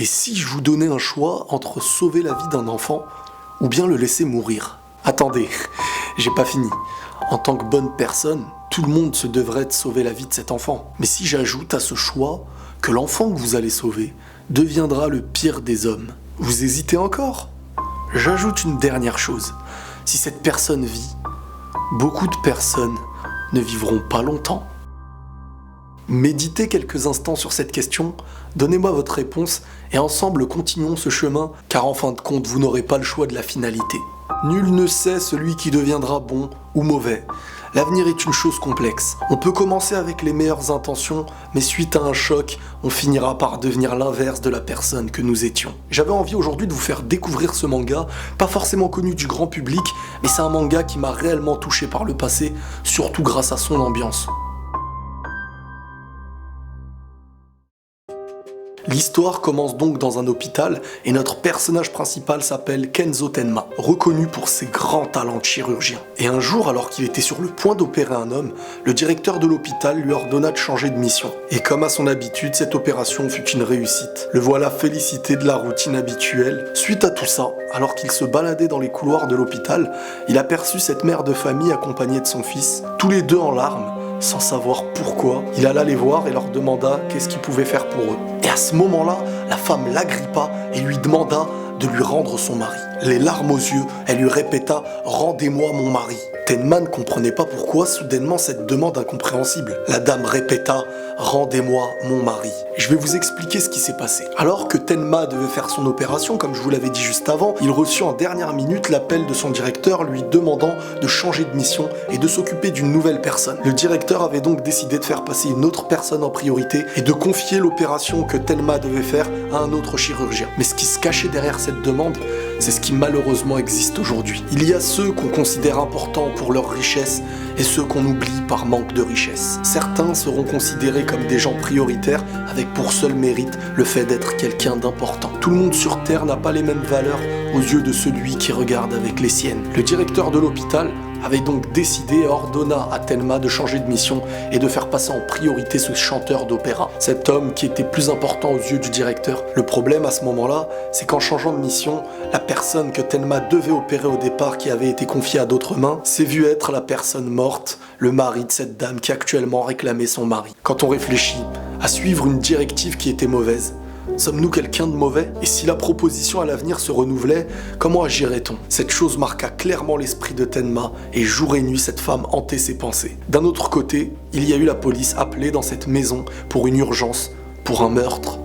Et si je vous donnais un choix entre sauver la vie d'un enfant ou bien le laisser mourir? Attendez, j'ai pas fini. En tant que bonne personne, tout le monde se devrait de sauver la vie de cet enfant. Mais si j'ajoute à ce choix que l'enfant que vous allez sauver deviendra le pire des hommes, vous hésitez encore? J'ajoute une dernière chose. Si cette personne vit, beaucoup de personnes ne vivront pas longtemps. Méditez quelques instants sur cette question, donnez-moi votre réponse et ensemble continuons ce chemin, car en fin de compte, vous n'aurez pas le choix de la finalité. Nul ne sait celui qui deviendra bon ou mauvais. L'avenir est une chose complexe. On peut commencer avec les meilleures intentions, mais suite à un choc, on finira par devenir l'inverse de la personne que nous étions. J'avais envie aujourd'hui de vous faire découvrir ce manga, pas forcément connu du grand public, mais c'est un manga qui m'a réellement touché par le passé, surtout grâce à son ambiance. L'histoire commence donc dans un hôpital et notre personnage principal s'appelle Kenzo Tenma, reconnu pour ses grands talents de chirurgien. Et un jour, alors qu'il était sur le point d'opérer un homme, le directeur de l'hôpital lui ordonna de changer de mission. Et comme à son habitude, cette opération fut une réussite. Le voilà félicité de la routine habituelle. Suite à tout ça, alors qu'il se baladait dans les couloirs de l'hôpital, il aperçut cette mère de famille accompagnée de son fils, tous les deux en larmes. Sans savoir pourquoi, il alla les voir et leur demanda qu'est-ce qu'il pouvait faire pour eux. Et à ce moment-là, la femme l'agrippa et lui demanda de lui rendre son mari. Les larmes aux yeux, elle lui répéta « Rendez-moi mon mari ». Tenma ne comprenait pas pourquoi soudainement cette demande incompréhensible. La dame répéta « Rendez-moi mon mari ». Je vais vous expliquer ce qui s'est passé. Alors que Tenma devait faire son opération, comme je vous l'avais dit juste avant, il reçut en dernière minute l'appel de son directeur lui demandant de changer de mission et de s'occuper d'une nouvelle personne. Le directeur avait donc décidé de faire passer une autre personne en priorité et de confier l'opération que Tenma devait faire à un autre chirurgien. Mais ce qui se cachait derrière cette demande, c'est ce qui malheureusement existe aujourd'hui. Il y a ceux qu'on considère importants pour leur richesse et ceux qu'on oublie par manque de richesse. Certains seront considérés comme des gens prioritaires avec pour seul mérite le fait d'être quelqu'un d'important. Tout le monde sur Terre n'a pas les mêmes valeurs aux yeux de celui qui regarde avec les siennes. Le directeur de l'hôpital avait donc décidé et ordonna à Tenma de changer de mission et de faire passer en priorité ce chanteur d'opéra. Cet homme qui était plus important aux yeux du directeur. Le problème à ce moment-là, c'est qu'en changeant de mission, la personne que Tenma devait opérer au départ, qui avait été confiée à d'autres mains, s'est vue être la personne morte, le mari de cette dame qui actuellement réclamait son mari. Quand on réfléchit à suivre une directive qui était mauvaise, sommes-nous quelqu'un de mauvais? Et si la proposition à l'avenir se renouvelait, comment agirait-on? Cette chose marqua clairement l'esprit de Tenma et jour et nuit cette femme hantait ses pensées. D'un autre côté, il y a eu la police appelée dans cette maison pour une urgence, pour un meurtre.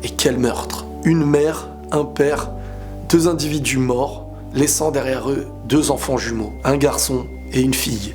Et quel meurtre? Une mère, un père, deux individus morts, laissant derrière eux deux enfants jumeaux, un garçon et une fille.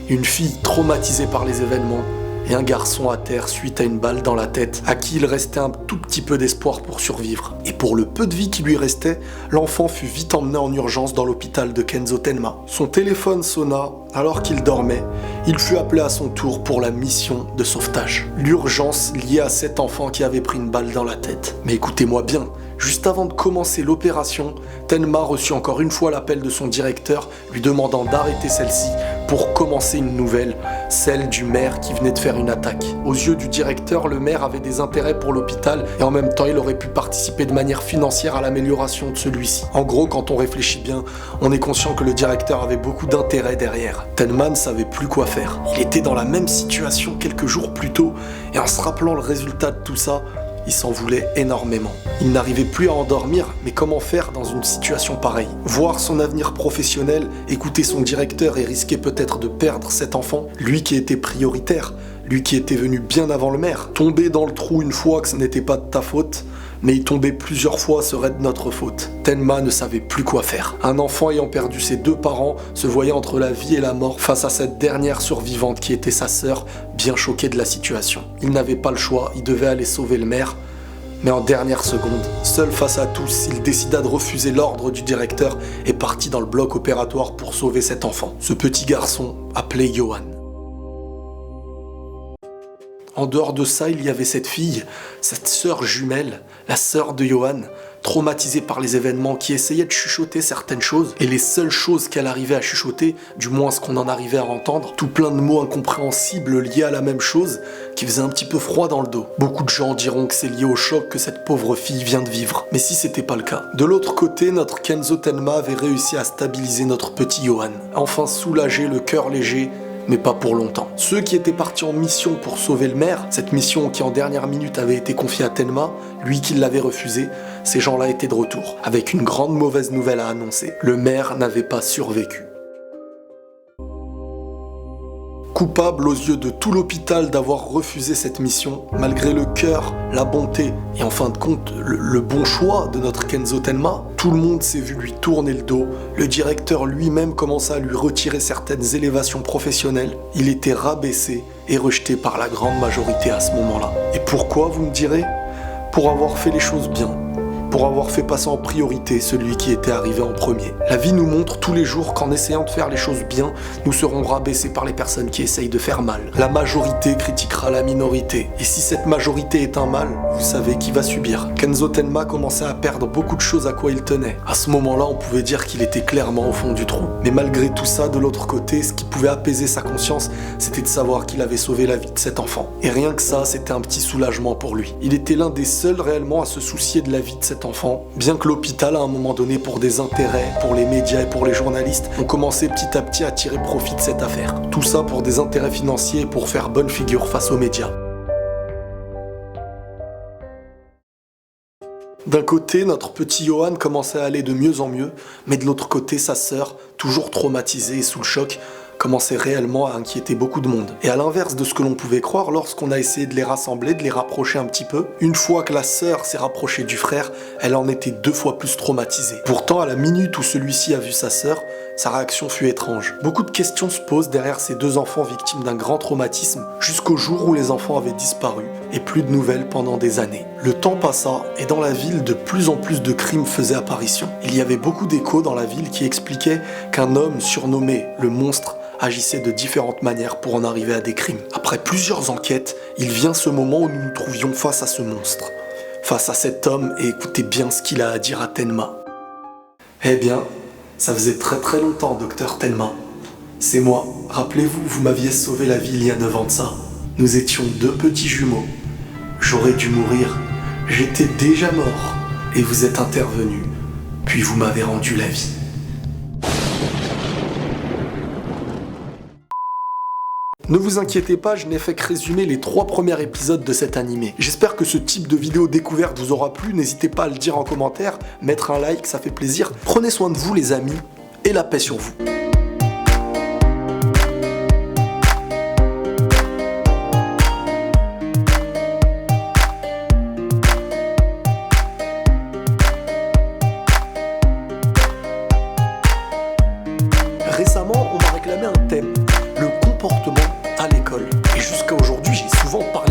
Une fille traumatisée par les événements, et un garçon à terre suite à une balle dans la tête, à qui il restait un tout petit peu d'espoir pour survivre. Et pour le peu de vie qui lui restait, l'enfant fut vite emmené en urgence dans l'hôpital de Kenzo Tenma. Son téléphone sonna alors qu'il dormait. Il fut appelé à son tour pour la mission de sauvetage. L'urgence liée à cet enfant qui avait pris une balle dans la tête. Mais écoutez-moi bien, juste avant de commencer l'opération, Tenma reçut encore une fois l'appel de son directeur lui demandant d'arrêter celle-ci pour commencer une nouvelle, celle du maire qui venait de faire une attaque. Aux yeux du directeur, le maire avait des intérêts pour l'hôpital et en même temps il aurait pu participer de manière financière à l'amélioration de celui-ci. En gros, quand on réfléchit bien, on est conscient que le directeur avait beaucoup d'intérêts derrière. Tenma ne savait plus quoi faire. Il était dans la même situation quelques jours plus tôt et en se rappelant le résultat de tout ça, il s'en voulait énormément. Il n'arrivait plus à endormir, mais comment faire dans une situation pareille? Voir son avenir professionnel, écouter son directeur et risquer peut-être de perdre cet enfant, lui qui était prioritaire, lui qui était venu bien avant le maire. Tomber dans le trou une fois que ce n'était pas de ta faute, mais y tomber plusieurs fois serait de notre faute. Tenma ne savait plus quoi faire. Un enfant ayant perdu ses deux parents se voyait entre la vie et la mort face à cette dernière survivante qui était sa sœur, bien choquée de la situation. Il n'avait pas le choix, il devait aller sauver le maire. Mais en dernière seconde, seul face à tous, il décida de refuser l'ordre du directeur et partit dans le bloc opératoire pour sauver cet enfant. Ce petit garçon, appelé Johan. En dehors de ça, il y avait cette fille, cette sœur jumelle, la sœur de Johan, traumatisée par les événements, qui essayait de chuchoter certaines choses, et les seules choses qu'elle arrivait à chuchoter, du moins ce qu'on en arrivait à entendre, tout plein de mots incompréhensibles liés à la même chose, qui faisait un petit peu froid dans le dos. Beaucoup de gens diront que c'est lié au choc que cette pauvre fille vient de vivre. Mais si c'était pas le cas. De l'autre côté, notre Kenzo Tenma avait réussi à stabiliser notre petit Johan. Enfin soulagé, le cœur léger, mais pas pour longtemps. Ceux qui étaient partis en mission pour sauver le maire, cette mission qui en dernière minute avait été confiée à Tenma, lui qui l'avait refusée, ces gens-là étaient de retour, avec une grande mauvaise nouvelle à annoncer. Le maire n'avait pas survécu. Coupable aux yeux de tout l'hôpital d'avoir refusé cette mission, malgré le cœur, la bonté et en fin de compte le bon choix de notre Kenzo Tenma, tout le monde s'est vu lui tourner le dos, le directeur lui-même commença à lui retirer certaines élévations professionnelles, il était rabaissé et rejeté par la grande majorité à ce moment-là. Et pourquoi, vous me direz? Pour avoir fait les choses bien. Pour avoir fait passer en priorité celui qui était arrivé en premier. La vie nous montre tous les jours qu'en essayant de faire les choses bien, nous serons rabaissés par les personnes qui essayent de faire mal. La majorité critiquera la minorité. Et si cette majorité est un mal, vous savez qui va subir. Kenzo Tenma commençait à perdre beaucoup de choses à quoi il tenait. À ce moment-là, on pouvait dire qu'il était clairement au fond du trou. Mais malgré tout ça, de l'autre côté, ce qui pouvait apaiser sa conscience, c'était de savoir qu'il avait sauvé la vie de cet enfant. Et rien que ça, c'était un petit soulagement pour lui. Il était l'un des seuls réellement à se soucier de la vie de cet enfant, bien que l'hôpital, à un moment donné, pour des intérêts, pour les médias et pour les journalistes, ont commencé petit à petit à tirer profit de cette affaire. Tout ça pour des intérêts financiers et pour faire bonne figure face aux médias. D'un côté, notre petit Johan commençait à aller de mieux en mieux, mais de l'autre côté, sa sœur, toujours traumatisée et sous le choc, commençait réellement à inquiéter beaucoup de monde. Et à l'inverse de ce que l'on pouvait croire, lorsqu'on a essayé de les rassembler, de les rapprocher un petit peu, une fois que la sœur s'est rapprochée du frère, elle en était 2 fois plus traumatisée. Pourtant, à la minute où celui-ci a vu sa sœur, sa réaction fut étrange. Beaucoup de questions se posent derrière ces 2 enfants victimes d'un grand traumatisme, jusqu'au jour où les enfants avaient disparu, et plus de nouvelles pendant des années. Le temps passa, et dans la ville, de plus en plus de crimes faisaient apparition. Il y avait beaucoup d'échos dans la ville qui expliquaient qu'un homme surnommé le monstre agissait de différentes manières pour en arriver à des crimes. Après plusieurs enquêtes, il vient ce moment où nous nous trouvions face à ce monstre, face à cet homme, et écoutez bien ce qu'il a à dire à Tenma. Eh bien, ça faisait très longtemps, docteur Tenma. C'est moi. Rappelez-vous, vous m'aviez sauvé la vie il y a 9 ans de ça. Nous étions 2 petits jumeaux. J'aurais dû mourir. J'étais déjà mort. Et vous êtes intervenu. Puis vous m'avez rendu la vie. Ne vous inquiétez pas, je n'ai fait que résumer les 3 premiers épisodes de cet animé. J'espère que ce type de vidéo découverte vous aura plu, n'hésitez pas à le dire en commentaire, mettre un like, ça fait plaisir. Prenez soin de vous les amis, et la paix sur vous. Récemment, on m'a réclamé un thème, le comportement à l'école. Et jusqu'à aujourd'hui, j'ai souvent parlé